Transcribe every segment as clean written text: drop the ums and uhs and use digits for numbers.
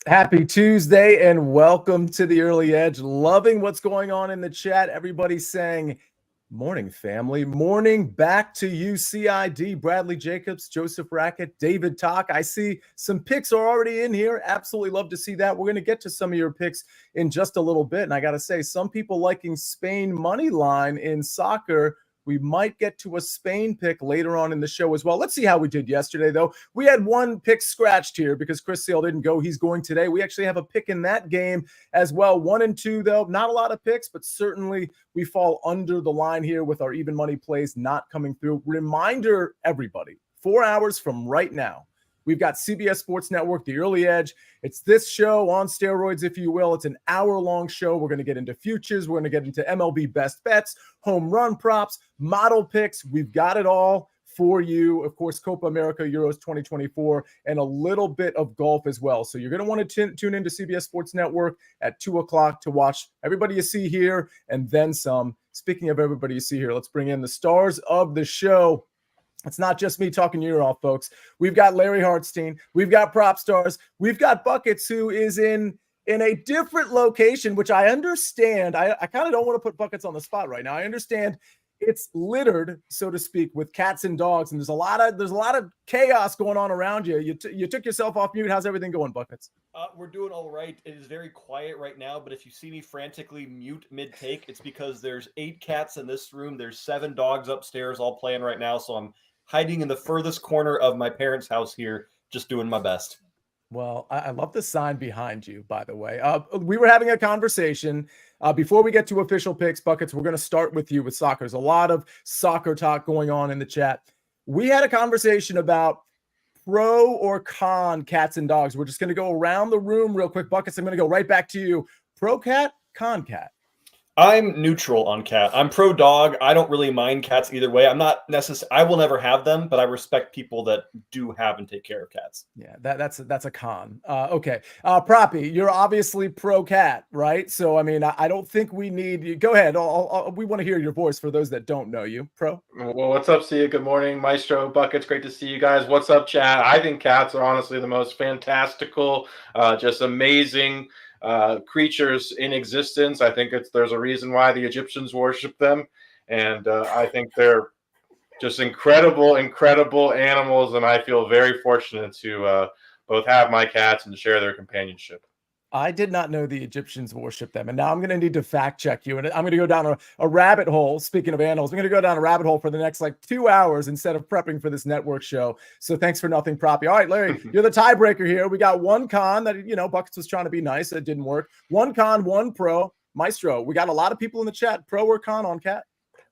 Happy Tuesday and welcome to the Early Edge. Loving what's going on in the chat. Everybody's saying, morning, family. Morning back to you, CID, Bradley Jacobs, Joseph Rackett, David Talk. I see some picks are already in here. Absolutely love to see that. We're going to get to some of your picks in just a little bit. And I got to say, some people liking Spain money line in soccer. We might get to a Spain pick later on in the show as well. Let's see how we did yesterday, though. We had one pick scratched here because Chris Sale didn't go. He's going today. We actually have a pick in that game as well. 1 and 2, though. Not a lot of picks, but certainly we fall under the line here with our even money plays not coming through. Reminder, everybody, 4 hours from right now, we've got CBS Sports Network, The Early Edge. It's this show on steroids, if you will. It's an hour-long show. We're going to get into futures. We're going to get into MLB best bets, home run props, model picks. We've got it all for you. Of course, Copa America, Euros 2024, and a little bit of golf as well. So you're going to want to tune into CBS Sports Network at 2 o'clock to watch everybody you see here and then some. Speaking of everybody you see here, let's bring in the stars of the show. It's not just me talking your ear off, folks. We've got Larry Hartstein. We've got Propstarz. We've got Buckets, who is in a different location, which I understand. I kind of don't want to put Buckets on the spot right now. I understand it's littered, so to speak, with cats and dogs, and there's a lot of chaos going on around you. You took yourself off mute. How's everything going, Buckets? We're doing all right. It is very quiet right now, but if you see me frantically mute mid-take, it's because there's 8 cats in this room. There's 7 dogs upstairs all playing right now, so I'm hiding in the furthest corner of my parents' house here, just doing my best. Well, I love the sign behind you, by the way. We were having a conversation before we get to official picks. Buckets, we're going to start with you with soccer. There's a lot of soccer talk going on in the chat. We had a conversation about pro or con cats and dogs. We're just going to go around the room real quick. Buckets, I'm going to go right back to you. Pro cat, con cat? I'm neutral on cat. I'm pro dog. I don't really mind cats either way. I'm not necessarily, I will never have them, but I respect people that do have and take care of cats. Yeah, that's a con. Okay. Proppy, you're obviously pro cat, right? So, I mean, I don't think we need you. Go ahead. We want to hear your voice for those that don't know you. Pro? Well, what's up, Sia? Good morning, Maestro, Buckets. Great to see you guys. What's up, chat? I think cats are honestly the most fantastical, just amazing creatures in existence. I think there's a reason why the Egyptians worship them, and I think they're just incredible animals, and I feel very fortunate to both have my cats and share their companionship. I did not know the Egyptians worship them, and now I'm going to need to fact check you, and I'm going to go down a rabbit hole. Speaking of animals, I'm going to go down a rabbit hole for the next 2 hours instead of prepping for this network show. So thanks for nothing, Proppy. All right, Larry, you're the tiebreaker here. We got one con that, Buckets was trying to be nice. It didn't work. One con, one pro. Maestro, we got a lot of people in the chat. Pro or con on cat?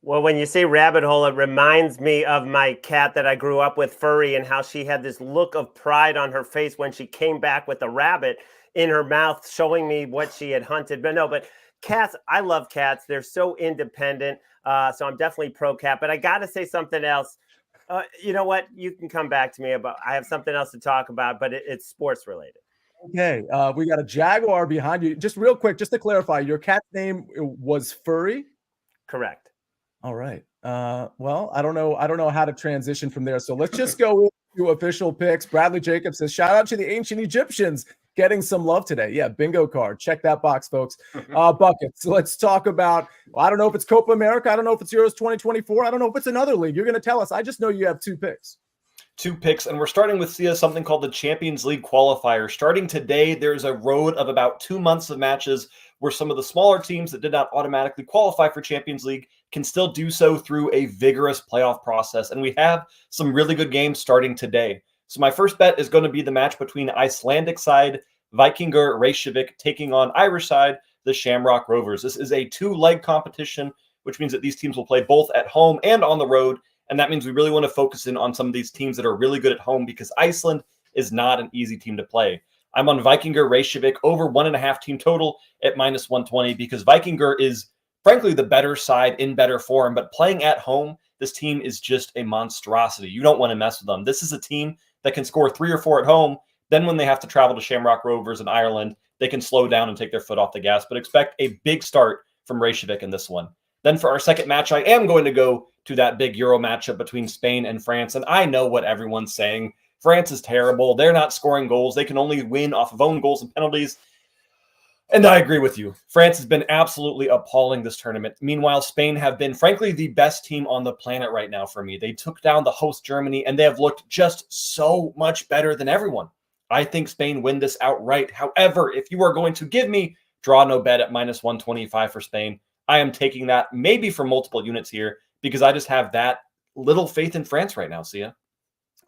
Well, when you say rabbit hole, it reminds me of my cat that I grew up with, Furry, and how she had this look of pride on her face when she came back with a rabbit in her mouth, showing me what she had hunted. But cats, I love cats. They're so independent. So I'm definitely pro cat. But I got to say something else. You know what? You can come back to me about. I have something else to talk about, but it's sports related. Okay. We got a Jaguar behind you. Just real quick, just to clarify, your cat's name was Furry? Correct. All right. Well, I don't know how to transition from there. So let's just go into official picks. Bradley Jacobs says, shout out to the ancient Egyptians getting some love today. Yeah, bingo card. Check that box, folks. Buckets. So let's talk about, I don't know if it's Copa America. I don't know if it's Euros 2024. I don't know if it's another league. You're going to tell us. I just know you have 2 picks. 2 picks, and we're starting with something called the Champions League qualifier. Starting today, there's a road of about 2 months of matches where some of the smaller teams that did not automatically qualify for Champions League can still do so through a vigorous playoff process. And we have some really good games starting today. So my first bet is going to be the match between Icelandic side Víkingur Reykjavik taking on Irish side the Shamrock Rovers. This is a 2-leg competition, which means that these teams will play both at home and on the road. And that means we really want to focus in on some of these teams that are really good at home because Iceland is not an easy team to play. I'm on Víkingur Reykjavik over 1.5 team total at -120 because Víkingur is frankly the better side in better form, but playing at home, this team is just a monstrosity. You don't want to mess with them. This is a team that can score 3 or 4 at home. Then when they have to travel to Shamrock Rovers in Ireland, they can slow down and take their foot off the gas, but expect a big start from Reykjavik in this one. Then for our second match, I am going to go to that big Euro matchup between Spain and France. And I know what everyone's saying. France is terrible. They're not scoring goals. They can only win off of own goals and penalties. And I agree with you. France has been absolutely appalling this tournament. Meanwhile, Spain have been, frankly, the best team on the planet right now for me. They took down the host Germany, and they have looked just so much better than everyone. I think Spain win this outright. However, if you are going to give me draw no bet at minus 125 for Spain, I am taking that maybe for multiple units here because I just have that little faith in France right now, Sia.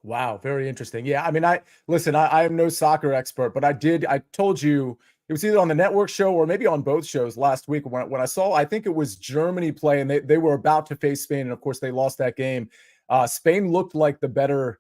Wow, very interesting. Yeah, I mean, I am no soccer expert, but I told you it was either on the network show or maybe on both shows last week when I saw, I think it was Germany play, and they were about to face Spain, and of course they lost that game. Spain looked like the better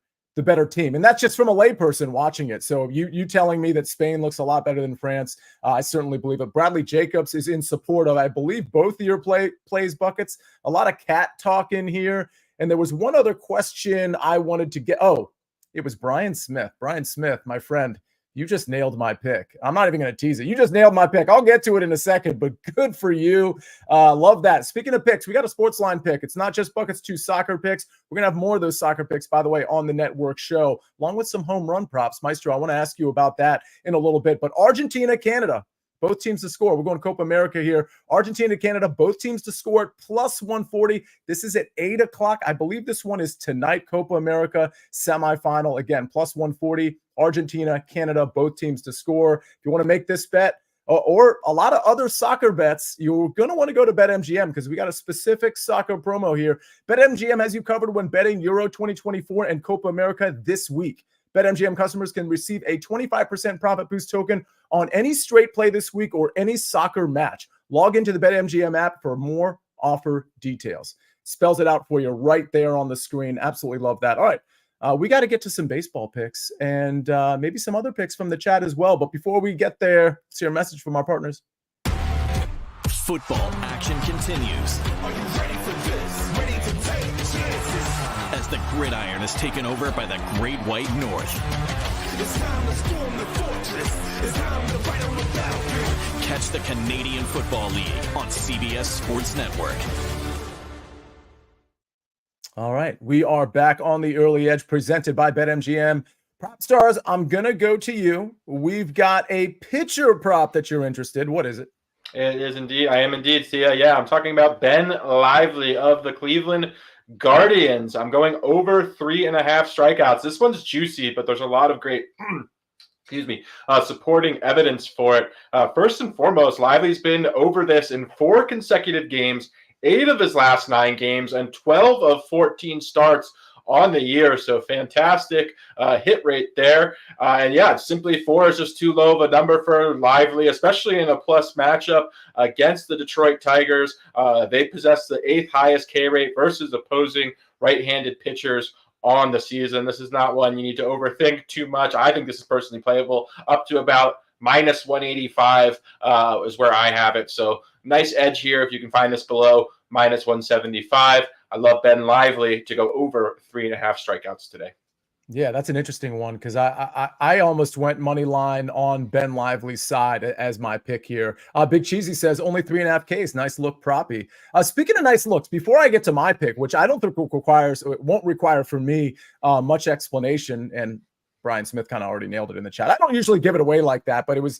team, and that's just from a layperson watching it. So you telling me that Spain looks a lot better than France, I certainly believe it. Bradley Jacobs is in support of, I believe, both of your plays buckets. A lot of cat talk in here. And there was one other question I wanted to get. Oh, it was Brian Smith. Brian Smith, my friend, you just nailed my pick. I'm not even going to tease it. You just nailed my pick. I'll get to it in a second, but good for you. Love that. Speaking of picks, we got a SportsLine pick. It's not just buckets, 2 soccer picks. We're going to have more of those soccer picks, by the way, on the network show, along with some home run props. Maestro, I want to ask you about that in a little bit. But Argentina, Canada, both teams to score. We're going to Copa America here. Argentina, Canada, both teams to score at plus 140. This is at 8 o'clock. I believe this one is tonight. Copa America semifinal. Again, plus 140. Argentina, Canada, both teams to score. If you want to make this bet or a lot of other soccer bets, you're going to want to go to BetMGM because we got a specific soccer promo here. BetMGM has you covered when betting Euro 2024 and Copa America this week. BetMGM customers can receive a 25% profit boost token on any straight play this week or any soccer match. Log into the BetMGM app for more offer details. Spells it out for you right there on the screen. Absolutely love that. All right, we got to get to some baseball picks and maybe some other picks from the chat as well. But before we get there, let's hear a message from our partners. Football action continues. Are you ready for this? Ready to take chances? As the gridiron is taken over by the Great White North. It's time to storm the fortress. It's time to fight on the battlefield. Catch the Canadian Football League on CBS Sports Network. All right, we are back on the Early Edge presented by BetMGM. Propstarz, I'm going to go to you. We've got a pitcher prop that you're interested. What is it? It is indeed. I am indeed, Sia. Yeah, I'm talking about Ben Lively of the Cleveland Guardians. I'm going over 3.5 strikeouts. This one's juicy, but there's a lot of great supporting evidence for it. First and foremost, Lively's been over this in 4 consecutive games, 8 of his last 9 games, and 12 of 14 starts on the year. So fantastic hit rate there. And yeah, simply 4 is just too low of a number for Lively, especially in a plus matchup against the Detroit Tigers. They possess the 8th highest K rate versus opposing right-handed pitchers on the season. This is not one you need to overthink too much. I think this is personally playable up to about minus 185 is where I have it. So nice edge here if you can find this below minus 175. I love Ben Lively to go over 3.5 strikeouts today. Yeah, that's an interesting one because I almost went money line on Ben Lively's side as my pick here. Big Cheesy says only 3.5 Ks. Nice look, proppy. Speaking of nice looks, before I get to my pick, which I don't think won't require for me much explanation, and Brian Smith kind of already nailed it in the chat. I don't usually give it away like that, but it was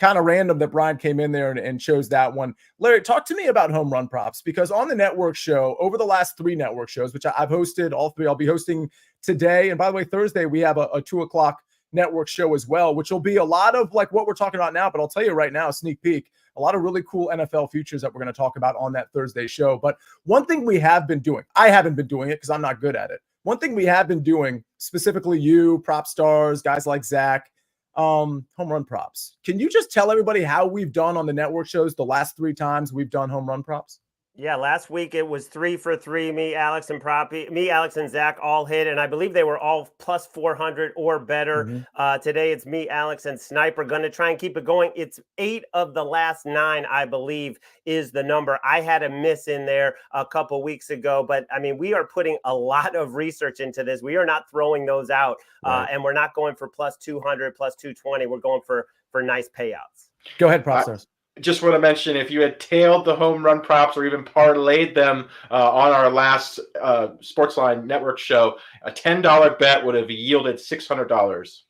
kind of random that Brian came in there and chose that one. Larry, talk to me about home run props, because on the network show, over the last 3 network shows, which I've hosted all 3, I'll be hosting today. And by the way, Thursday, we have a 2 o'clock network show as well, which will be a lot of like what we're talking about now. But I'll tell you right now, sneak peek, a lot of really cool NFL futures that we're going to talk about on that Thursday show. But one thing we have been doing, I haven't been doing it because I'm not good at it. One thing we have been doing, specifically you, Propstarz, guys like Zach, home run props. Can you just tell everybody how we've done on the network shows the last 3 times we've done home run props? Yeah, last week it was 3 for 3. Me, Alex, and Zach all hit, and I believe they were all plus 400 or better. Today it's me, Alex, and Sniper. Going to try and keep it going. It's 8 of the last 9, I believe, is the number. I had a miss in there a couple weeks ago, but I mean, we are putting a lot of research into this. We are not throwing those out, and we're not going for plus 200, plus 220. We're going for nice payouts. Go ahead, Propstarz. just want to mention, if you had tailed the home run props or even parlayed them on our last SportsLine Network show, a $10 bet would have yielded $600.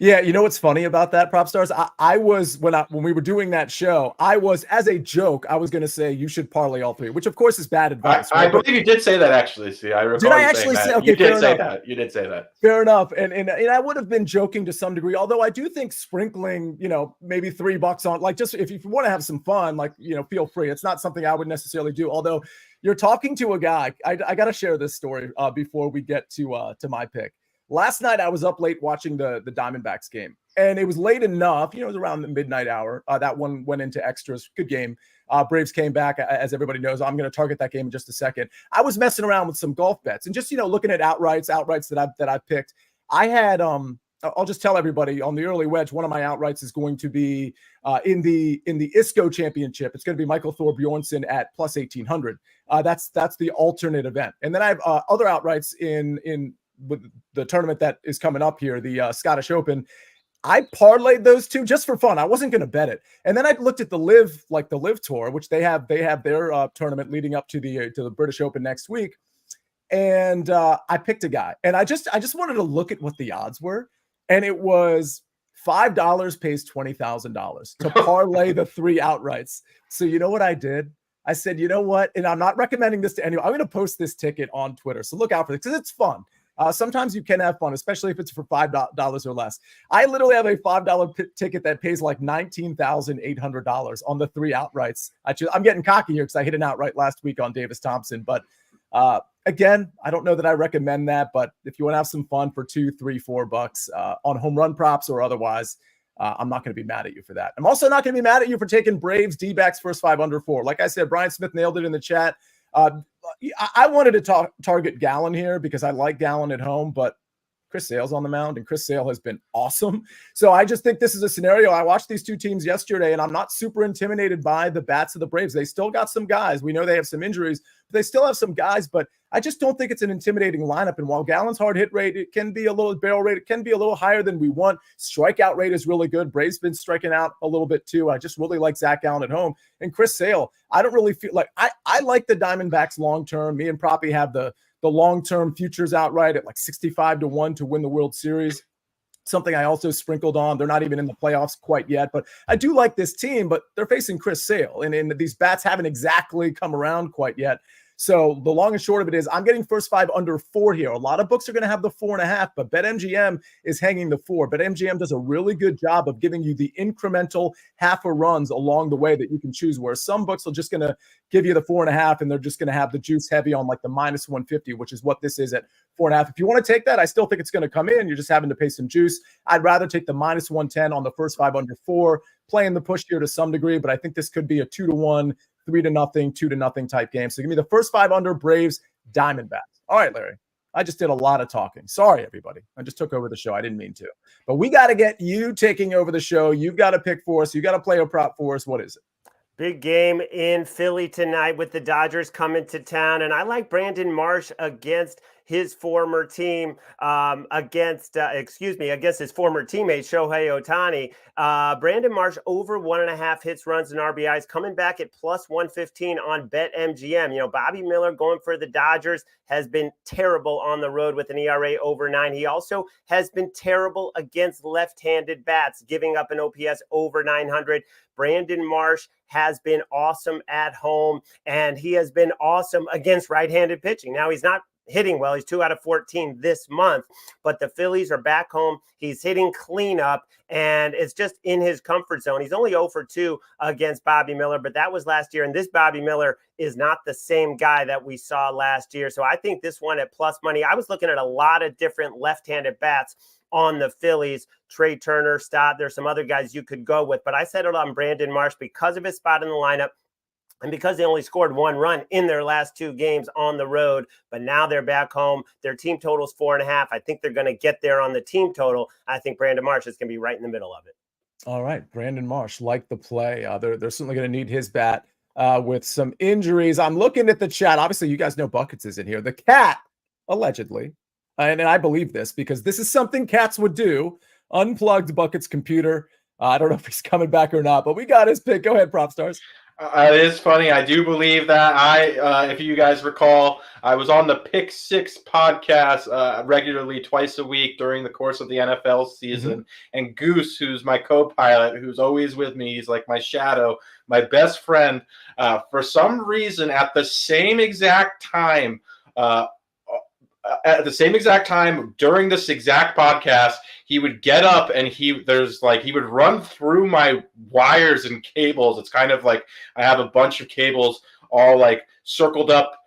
Yeah, you know what's funny about that, Propstarz? I was when we were doing that show, I was, as a joke, I was going to say you should parlay all three, which of course is bad advice. I believe you did say that, actually. See, I recall. Did I actually say? Okay, you did say enough. that. You did say that. Fair enough, and I would have been joking to some degree, although I do think sprinkling, maybe $3 on, like, just if you want to have some fun, like, feel free. It's not something I would necessarily do. Although you're talking to a guy, I got to share this story before we get to my pick. Last night I was up late watching the Diamondbacks game. And it was late enough, it was around the midnight hour. That one went into extras. Good game. Braves came back, as everybody knows. I'm going to target that game in just a second. I was messing around with some golf bets and just, looking at outrights that I picked. I had, I'll just tell everybody on the early wedge, one of my outrights is going to be in the ISCO championship. It's going to be Michael Thorbjornsen at plus 1,800. That's the alternate event. And then I have other outrights in with the tournament that is coming up here, the Scottish Open. I parlayed those two just for fun. I wasn't going to bet it. And then I looked at the Live Tour, which they have their tournament leading up to the British Open next week. And I picked a guy, and I just wanted to look at what the odds were. And it was $5 pays $20,000 to parlay the three outrights. So you know what I did? I said, you know what? And I'm not recommending this to anyone. I'm going to post this ticket on Twitter. So look out for it because it's fun. Sometimes you can have fun, especially if it's for $5 or less. I literally have a $5 ticket that pays like $19,800 on the three outrights. I'm getting cocky here because I hit an outright last week on Davis Thompson. But again, I don't know that I recommend that. But if you want to have some fun for $2, $3, $4 on home run props or otherwise, I'm not going to be mad at you for that. I'm also not going to be mad at you for taking Braves D-backs first 5 under 4. Like I said, Brian Smith nailed it in the chat. I wanted to target Gallen here because I like Gallen at home, but Chris Sale's on the mound, and Chris Sale has been awesome. So I just think this is a scenario. I watched these two teams yesterday, and I'm not super intimidated by the bats of the Braves. They still got some guys. We know they have some injuries, but they still have some guys, but I just don't think it's an intimidating lineup. And while Gallen's hard hit rate, it can be a little barrel rate. It can be a little higher than we want. Strikeout rate is really good. Braves been striking out a little bit too. I just really like Zach Gallen at home. And Chris Sale, I don't really feel like I like the Diamondbacks long-term. Me and Proppy have the long-term futures outright at like 65-1 to win the World Series. Something I also sprinkled on. They're not even in the playoffs quite yet, but I do like this team, but they're facing Chris Sale, and these bats haven't exactly come around quite yet. So the long and short of it is I'm getting first 5 under 4 here. A lot of books are going to have the 4.5, but BetMGM is hanging the 4. BetMGM does a really good job of giving you the incremental half a runs along the way that you can choose, where some books are just going to give you the 4.5 and they're just going to have the juice heavy on like the minus 150, which is what this is at 4.5. If you want to take that, I still think it's going to come in. You're just having to pay some juice. I'd rather take the minus 110 on the first 5 under 4, playing the push here to some degree, but I think this could be a 2-1, 3-0, 2-0 type game. So give me the first 5 under Braves, Diamondbacks. All right, Larry. I just did a lot of talking. Sorry, everybody. I just took over the show. I didn't mean to. But we got to get you taking over the show. You've got to pick for us. You got to play a prop for us. What is it? Big game in Philly tonight with the Dodgers coming to town. And I like Brandon Marsh against his former team, against his former teammate, Shohei Ohtani. Brandon Marsh over 1.5 hits, runs, and RBIs, coming back at plus 115 on BetMGM. Bobby Miller going for the Dodgers has been terrible on the road with an ERA over 9. He also has been terrible against left-handed bats, giving up an OPS over 900. Brandon Marsh has been awesome at home, and he has been awesome against right-handed pitching. Now, he's not hitting well. He's 2 out of 14 this month, but the Phillies are back home. He's hitting cleanup, and it's just in his comfort zone. He's only 0 for 2 against Bobby Miller, but that was last year, and this Bobby Miller is not the same guy that we saw last year. So I think this one at plus money. I was looking at a lot of different left-handed bats on the Phillies. Trey Turner, Stott, there's some other guys you could go with, but I settled on Brandon Marsh because of his spot in the lineup, and because they only scored 1 run in their last 2 games on the road, but now they're back home. Their team total is 4.5. I think they're going to get there on the team total. I think Brandon Marsh is going to be right in the middle of it. All right, Brandon Marsh, like the play. They're certainly going to need his bat with some injuries. I'm looking at the chat. Obviously, you guys know Buckets is in here. The cat, allegedly, and I believe this because this is something cats would do, unplugged Bucket's computer. I don't know if he's coming back or not, but we got his pick. Go ahead, Propstarz. It is funny. I do believe that if you guys recall, I was on the Pick Six podcast regularly twice a week during the course of the NFL season. And Goose, who's my co-pilot, who's always with me, he's like my shadow, my best friend. For some reason, at the same exact time, during this exact podcast, he would get up and he would run through my wires and cables. It's kind of like I have a bunch of cables all like circled up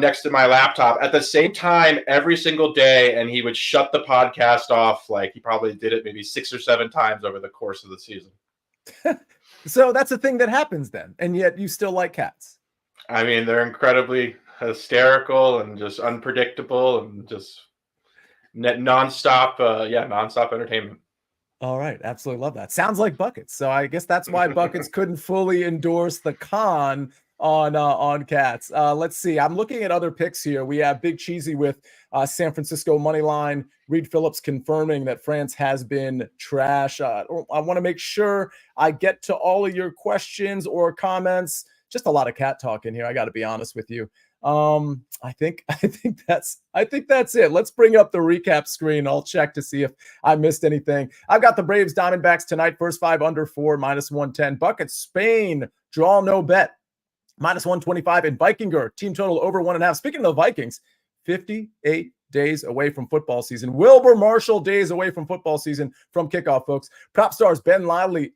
next to my laptop at the same time every single day, and he would shut the podcast off. Like he probably did it maybe 6 or 7 times over the course of the season. So that's a thing that happens then, and yet you still like cats. I mean, they're incredibly hysterical and just unpredictable and just nonstop entertainment. All right, absolutely love that. Sounds like Buckets. So I guess that's why Buckets couldn't fully endorse the con on cats. Let's see. I'm looking at other picks here. We have Big Cheesy with San Francisco money line. Reed Phillips confirming that France has been trash. I want to make sure I get to all of your questions or comments. Just a lot of cat talk in here. I got to be honest with you. I think that's it. Let's bring up the recap screen. I'll check to see if I missed anything. I've got the Braves Diamondbacks tonight. First 5 under 4, -110. Buckets Spain, draw no bet, -125. And Vikinger, team total over 1.5. Speaking of the Vikings, 58 days away from football season. Wilbur Marshall days away from football season from kickoff, folks. Propstarz Ben Lively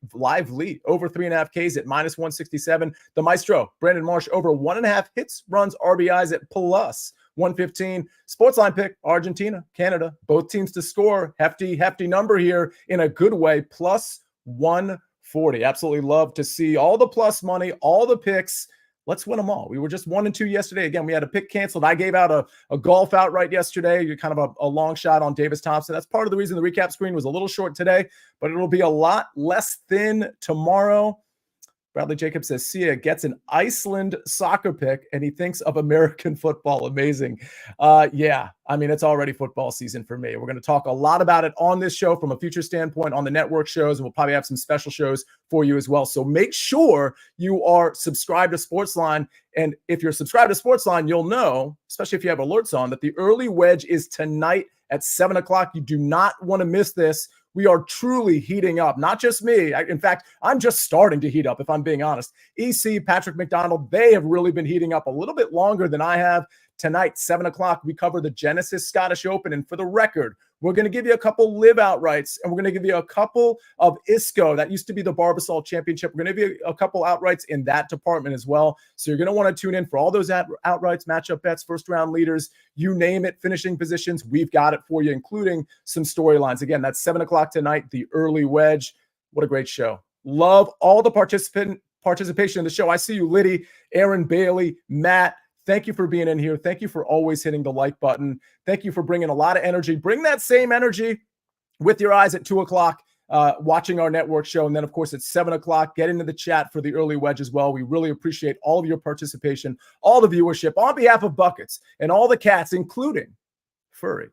over 3.5 Ks at -167. The Maestro Brandon Marsh over 1.5 hits, runs, RBIs at +115. SportsLine pick Argentina, Canada, both teams to score. Hefty number here in a good way, +140. Absolutely love to see all the plus money, all the picks. Let's win them all. We were just 1-2 yesterday. Again, we had a pick canceled. I gave out a golf outright yesterday. You're kind of a long shot on Davis Thompson. That's part of the reason the recap screen was a little short today, but it'll be a lot less thin tomorrow. Bradley Jacobs says Sia gets an Iceland soccer pick and he thinks of American football. Amazing. Yeah, I mean, it's already football season for me. We're going to talk a lot about it on this show from a future standpoint on the network shows, and we'll probably have some special shows for you as well. So make sure you are subscribed to SportsLine. And if you're subscribed to SportsLine, you'll know, especially if you have alerts on, that the early wedge is tonight at 7 o'clock. You do not want to miss this. We are truly heating up, not just me. In fact, I'm just starting to heat up, if I'm being honest. EC, Patrick McDonald, they have really been heating up a little bit longer than I have. Tonight, 7 o'clock, we cover the Genesis Scottish Open. And for the record, we're going to give you a couple live outrights, and we're going to give you a couple of ISCO. That used to be the Barbasol Championship. We're going to give you a couple outrights in that department as well. So you're going to want to tune in for all those outrights, matchup bets, first-round leaders, you name it, finishing positions. We've got it for you, including some storylines. Again, that's 7 o'clock tonight, the early wedge. What a great show. Love all the participation in the show. I see you, Liddy, Aaron Bailey, Matt. Thank you for being in here. Thank you for always hitting the like button. Thank you for bringing a lot of energy. Bring that same energy with your eyes at 2 o'clock, watching our network show. And then, of course, at 7 o'clock, get into the chat for the early wedge as well. We really appreciate all of your participation, all the viewership on behalf of Buckets and all the cats, including Furry.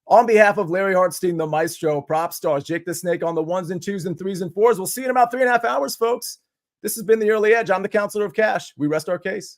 On behalf of Larry Hartstein, the Maestro, Propstarz, Jake the Snake on the 1s and 2s and 3s and 4s. We'll see you in about 3.5 hours, folks. This has been the Early Edge. I'm the Counselor of Cash. We rest our case.